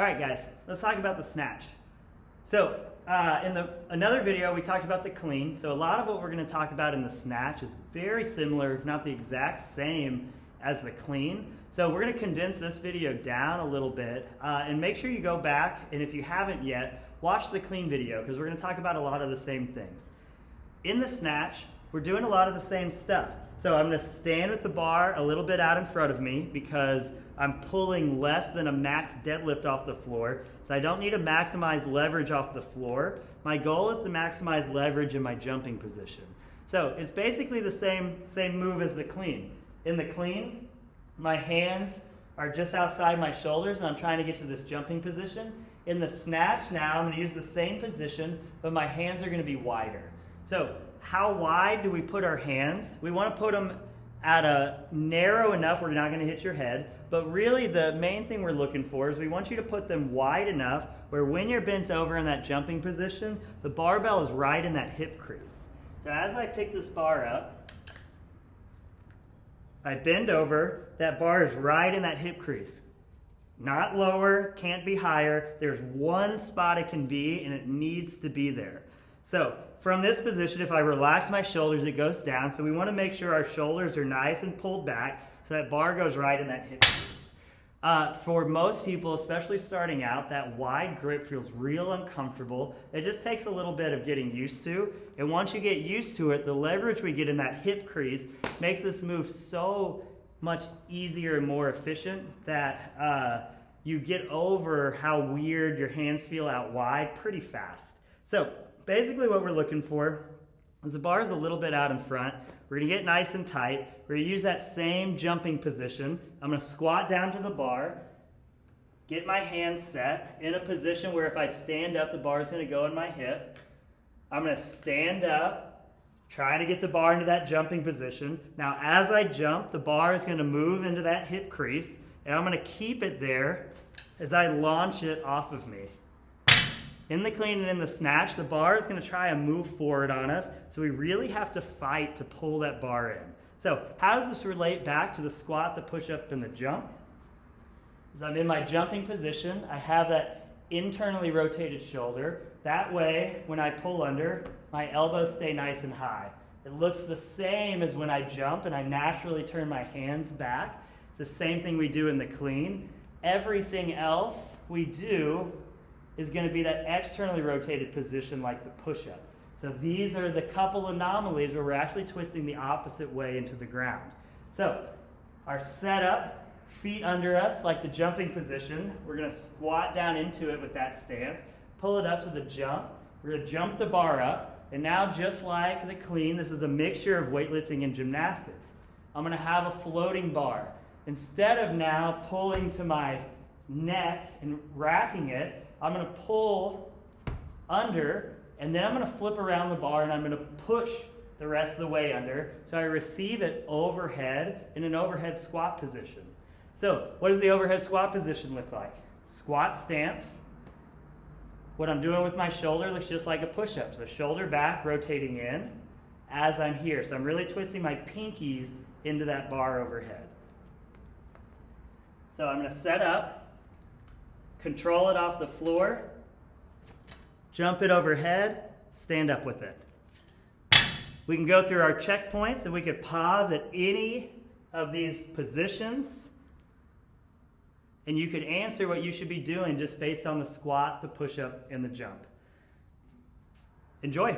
All right, guys, let's talk about the snatch. So in another video, we talked about the clean. So a lot of what we're going to talk about in the snatch is very similar, if not the exact same as the clean. So we're going to condense this video down a little bit and make sure you go back, and if you haven't yet, watch the clean video because we're going to talk about a lot of the same things. In the snatch, we're doing a lot of the same stuff. So I'm going to stand with the bar a little bit out in front of me because I'm pulling less than a max deadlift off the floor. So I don't need to maximize leverage off the floor. My goal is to maximize leverage in my jumping position. So it's basically the same move as the clean. In the clean, my hands are just outside my shoulders and I'm trying to get to this jumping position. In the snatch now, I'm going to use the same position, but my hands are going to be wider. So how wide do we put our hands? We want to put them at a narrow enough where you're not going to hit your head, but really the main thing we're looking for is we want you to put them wide enough where when you're bent over in that jumping position, the barbell is right in that hip crease. So as I pick this bar up, I bend over, that bar is right in that hip crease. Not lower, can't be higher. There's one spot it can be and it needs to be there. So from this position, if I relax my shoulders, it goes down. So we want to make sure our shoulders are nice and pulled back so that bar goes right in that hip crease. For most people, especially starting out, that wide grip feels real uncomfortable. It just takes a little bit of getting used to. And once you get used to it, the leverage we get in that hip crease makes this move so much easier and more efficient that you get over how weird your hands feel out wide pretty fast. So basically what we're looking for is the bar is a little bit out in front. We're going to get nice and tight. We're going to use that same jumping position. I'm going to squat down to the bar, get my hands set in a position where if I stand up, the bar is going to go in my hip. I'm going to stand up, trying to get the bar into that jumping position. Now as I jump, the bar is going to move into that hip crease, and I'm going to keep it there as I launch it off of me. In the clean and in the snatch, the bar is going to try and move forward on us, so we really have to fight to pull that bar in. So how does this relate back to the squat, the push-up, and the jump? As I'm in my jumping position, I have that internally rotated shoulder. That way, when I pull under, my elbows stay nice and high. It looks the same as when I jump and I naturally turn my hands back. It's the same thing we do in the clean. Everything else we do is going to be that externally rotated position like the push-up. So these are the couple anomalies where we're actually twisting the opposite way into the ground. So our setup, feet under us like the jumping position. We're going to squat down into it with that stance, pull it up to the jump. We're going to jump the bar up, and now just like the clean, this is a mixture of weightlifting and gymnastics. I'm going to have a floating bar. Instead of now pulling to my neck and racking it, I'm going to pull under, and then I'm going to flip around the bar and I'm going to push the rest of the way under so I receive it overhead in an overhead squat position. So what does the overhead squat position look like? Squat stance. What I'm doing with my shoulder looks just like a push-up. So shoulder back, rotating in as I'm here. So I'm really twisting my pinkies into that bar overhead. So I'm going to set up, control it off the floor, jump it overhead, stand up with it. We can go through our checkpoints and we could pause at any of these positions and you could answer what you should be doing just based on the squat, the push-up, and the jump. Enjoy.